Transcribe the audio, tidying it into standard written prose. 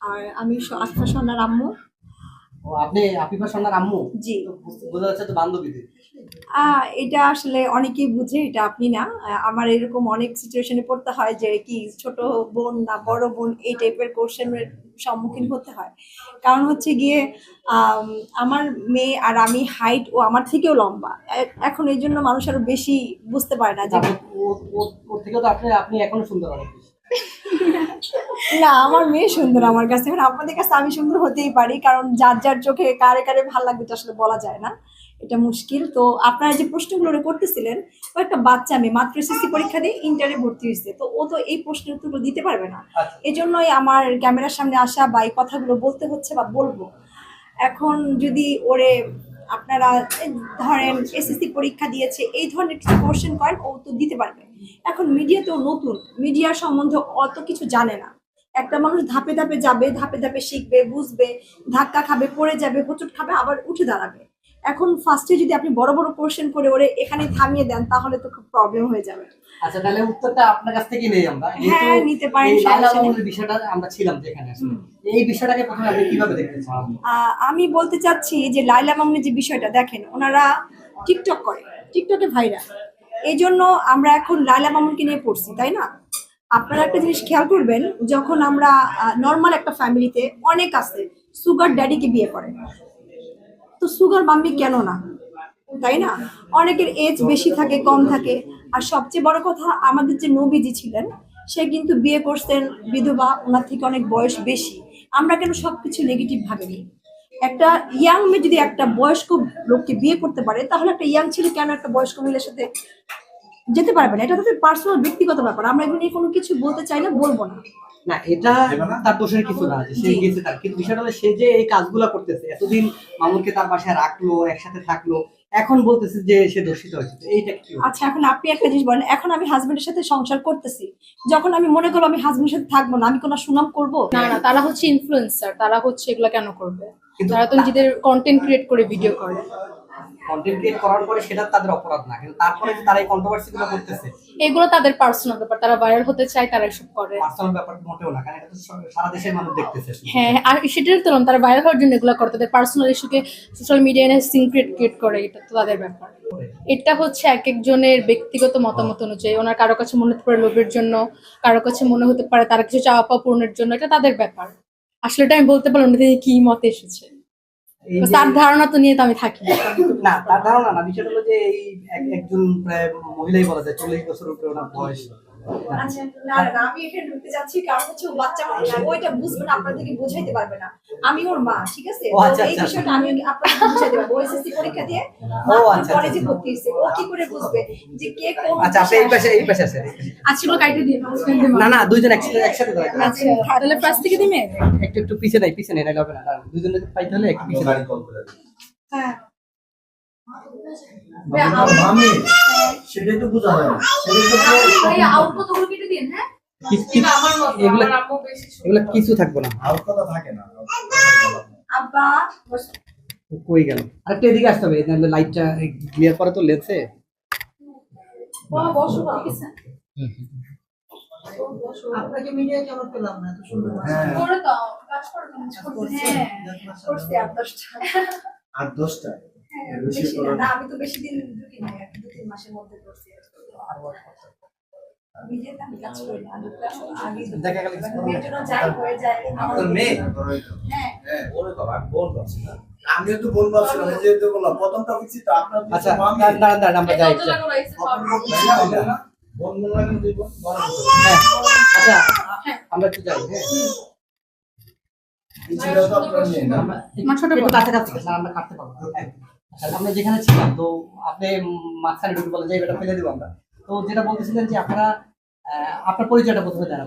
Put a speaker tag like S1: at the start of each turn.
S1: আর আমি আস্থা সোনার আম্মু।
S2: ও আপনি আফিফা সোনার আম্মু?
S1: জি।
S2: তো বোঝা যাচ্ছে তো বান্ধবীদের।
S1: এটা আসলে অনেকেই বুঝে, এটা আপনি না। আমার এরকম অনেক সিচুয়েশনে পড়তে হয় যে কি ছোট বোন না বড় বোন, এই টাইপের কোশ্চেনের সম্মুখীন হতে হয়। কারণ হচ্ছে গিয়ে আম, আমার মেয়ে আর আমি হাইট ও আমার থেকেও লম্বা। এখন এই জন্য মানুষ আরো বেশি বুঝতে পারে না যে
S2: ওর থেকেও তো আপনি আপনি এখনো সুন্দর অনেক বেশি।
S1: না, আমার মেয়ে সুন্দর আমার কাছে। এখন আপনাদের কাছে আমি সুন্দর হতেই পারি, কারণ যার যার চোখে কারে কারে ভালো লাগবে এটা আসলে বলা যায় না, এটা মুশকিল। তো আপনারা যে প্রশ্নগুলো করতেছিলেন, ও একটা বাচ্চা মেয়ে, মাত্র এসএসসি পরীক্ষা দিয়ে ইন্টারে ভর্তি হয়েছে, তো ও তো এই প্রশ্নের উত্তরগুলো দিতে পারবে না।
S2: আচ্ছা।
S1: এজন্যই আমার ক্যামেরার সামনে আসা বা এই কথাগুলো বলতে হচ্ছে বা বলবো। এখন যদি ওরে আপনারা ধরেন এসএসসি পরীক্ষা দিয়েছে এই ধরনের কিছু কোশ্চেন করেন, ও তো দিতে পারবে। এখন মিডিয়া তো নতুন, মিডিয়ার সম্বন্ধে অত কিছু জানে না। একটা মানুষ ধাপে ধাপে যাবে, ধাপে ধাপে শিখবে, বুঝবে, ধাক্কা খাবে, পড়ে যাবে, হোঁচট খাবে, আবার উঠে দাঁড়াবে। এখন ফার্স্টে যদি আপনি বড় বড় কোশ্চেন করে ওরে এখানে থামিয়ে দেন, তাহলে তো খুব প্রবলেম হয়ে যাবে।
S2: আচ্ছা, তাহলে উত্তরটা আপনার কাছ থেকেই নেই আমরা।
S1: হ্যাঁ, নিতে পারেন,
S2: এই লাইলা
S1: সমস্যা নেই।
S2: মামুনের বিষয়টা আমরা ছিলাম যেখানে আসলে, এই বিষয়টাকে প্রথমে আপনি কিভাবে দেখতেছেন?
S1: আমি বলতে চাচ্ছি যে লাইলা মামুনের যে বিষয়টা দেখেন, ওনারা টিকটক করে, টিকটকে ভাইরাল। এই জন্য আমরা এখন লাইলা মামুনকে নিয়ে পড়ছি, তাই না? আপনারা একটা জিনিস খেয়াল করবেন, যখন আমরা নর্মাল একটা ফ্যামিলিতে অনেক আছে সুগার ড্যাডিকে বিয়ে করে, তো সুগার মাম্মি কেন না, তাই না? অনেকের এজ বেশি থাকে, কম থাকে। আর সবচেয়ে বড় কথা, আমাদের যে নবীজি ছিলেন, সে কিন্তু বিয়ে করছেন বিধবা, ওনার থেকে অনেক বয়স বেশি। আমরা কেন সবকিছু নেগেটিভ ভাবে নিই? একটা ইয়াং মেয়ে যদি একটা বয়স্ক লোককে বিয়ে করতে পারে, তাহলে একটা ইয়াং ছেলে কেন একটা বয়স্ক মহিলার সাথে যেতে পারবে না? এটা তাদের পার্সোনাল ব্যক্তিগত ব্যাপার, আমরা এগুলো নিয়ে কোনো কিছু বলতে চাই না, বলবো না।
S2: না, এটা তার দোষের কিছু না যে সে গেছে তার, কিন্তু বিষয়টা হলো সে যে এই কাজগুলো করতেছে, এতদিন মামুনকে তার বাসায় রাখলো, একসাথে থাকলো, এখন বলতেছে যে সে দোষিত হয়েছে, তো এইটা কি?
S1: আচ্ছা, এখন আপনি একটা জিনিস বলেন, এখন আমি হাজবেন্ডের সাথে সংসার করতেছি, যখন আমি মনে করবো আমি হাজবেন্ডের সাথে থাকবো না, আমি কোনো সুনাম করবো?
S3: না না, তারা হচ্ছে ইনফ্লুয়েন্সার, তারা হচ্ছে এগুলা কেন করবে?
S2: কিন্তু
S3: তারা তো নিজেদের কন্টেন্ট ক্রিয়েট করে ভিডিও করে।
S2: কন্টেন্ট ক্রিয়েট করার পরে সেটা তাদের অপরাধ না, কিন্তু তারপরে যে তারা এই কন্ট্রোভার্সি গুলো করতেছে,
S3: এগুলো তাদের পার্সোনাল ব্যাপার, তারা ভাইরাল হতে চায়, তারা এসব করে।
S2: পার্সোনাল ব্যাপার মোটেও না, কারণ এটা তো সারা দেশের মানুষ দেখতেছে।
S3: হ্যাঁ, আর সেটার তুলনায় তারা ভাইরাল হওয়ার জন্য এগুলো করে, তাদের পার্সোনাল ইস্যুকে সোশ্যাল মিডিয়ায় এনে সিক্রেট ক্রিয়েট করে, এটা তো তাদের ব্যাপার। এটা হচ্ছে এক একজনের ব্যক্তিগত মতামত অনুযায়ী, ওনার কারো কাছে মনে হতে পারে লোভের জন্য, কারো কাছে মনে হতে পারে তারা কিছু চাওয়া পাওয়া পূরণের জন্য, এটা তাদের ব্যাপার। আসলে এটা আমি বলতে পারলাম না কি মতে এসেছে,
S2: এই যে-
S3: তার ধারণা তো নিয়ে তো আমি থাকি না।
S2: না, তার ধারণা না, বিষয়টা হলো যে এই একজন প্রায় মহিলাই বলা যায়, 40 বছর উপরে ওনার বয়স।
S1: আচ্ছা, না না না, আমি এখানে ঢুকতে যাচ্ছি কারণ হচ্ছে ও বাচ্চা মানুষ, ওইটা বুঝবে না, আপনাদেরকে বোঝাইতে পারবে না। আমি ওর মা, ঠিক আছে?
S2: ও আচ্ছা,
S1: তো এই
S2: আচ্ছা।
S1: বিষয়টা আমি আপনাকে বুঝাইতে পারবো। ও এসএসসি পরীক্ষা দিয়ে
S2: ও আচ্ছা,
S1: কলেজে
S2: আচ্ছা।
S1: ভর্তি হয়েছে, ও কি করে বুঝবে যে কে কোন
S2: আচ্ছা, আপনি এই পাশে আসেন।
S3: আজকে লোক আইডি দিয়ে
S2: না না, দুইজন একসাথে একসাথে দাঁড়ান।
S3: আচ্ছা, তাহলে ফার্স্ট থেকে দিবে।
S2: একটু একটু পিছে নাই, পিছে নেই, নাহলে হবে না। দাঁড়ান, দুইজনকে পাইতে হলে একটু পিছে দাঁড়ান।
S1: হ্যাঁ,
S4: মামি সেটাই তো বোঝা হয় না, সেটাই তো
S3: আউট কতগুলো কেটে দিন। হ্যাঁ,
S2: এগুলা এগুলা কিছু থাকবো না।
S4: আউট কথা থাকে না।
S1: আব্বা
S2: কই গেল? আরেকটা এদিকে আসতে হবে, নাহলে লাইটটা ক্লিয়ার করে তো লেন্সে।
S1: বসো না।
S5: আপনাকে মিডিয়া কেমন পেলাম না, এত সুন্দর
S4: হ্যাঁ,
S3: করে দাও, কাজ করে দাও। হ্যাঁ,
S1: করছি 8-10টা।
S4: আর 10টা
S1: হ্যাঁ,
S4: বেশি
S1: বেশি
S4: করো
S1: না,
S4: না।
S1: আমি তো বেশি দিন ঢুকি নাই, 2-3 মাসের মধ্যে করছি। মিডিয়াতে আমি কাজ করি না, আমি আগে
S2: দেখা গেল কিছু
S1: মেয়ের জন্য যাই হয়ে যায় আমার
S4: তোর মেয়ে
S1: হ্যাঁ।
S4: হ্যাঁ, ওরে বাবা, আমি বোন ভাবছি না। আমিও তো বোন ভাবছিলাম, এই যে তো বললাম প্রথম টপিক ছিল আপনার তো
S2: আচ্ছা,
S4: মামি।
S2: দাঁড়ান দাঁড়ান, আমরা যাই।
S4: প্রথম topic ছিল না? বোন মনে লাগে দুই বোন, বড় বোন।
S2: হ্যাঁ, আচ্ছা, আমরা একটু যাই। হ্যাঁ,
S4: এই ছিল তো আপনার মেয়ে না?
S3: আমার ছোট
S2: একটু
S3: বোন।
S2: কাছাকাছি না, আমরা কাটতে পারবো না। হ্যাঁ। আচ্ছা, আমরা যেখানে ছিলাম, তো আপনি মাঝখানে ঢুকে বলে যে এটা ফেলে দিব আমরা। তো যেটা বলতেছিলেন যে আপনারা আপনার পরিচয়টা প্রথমে জানাবেন।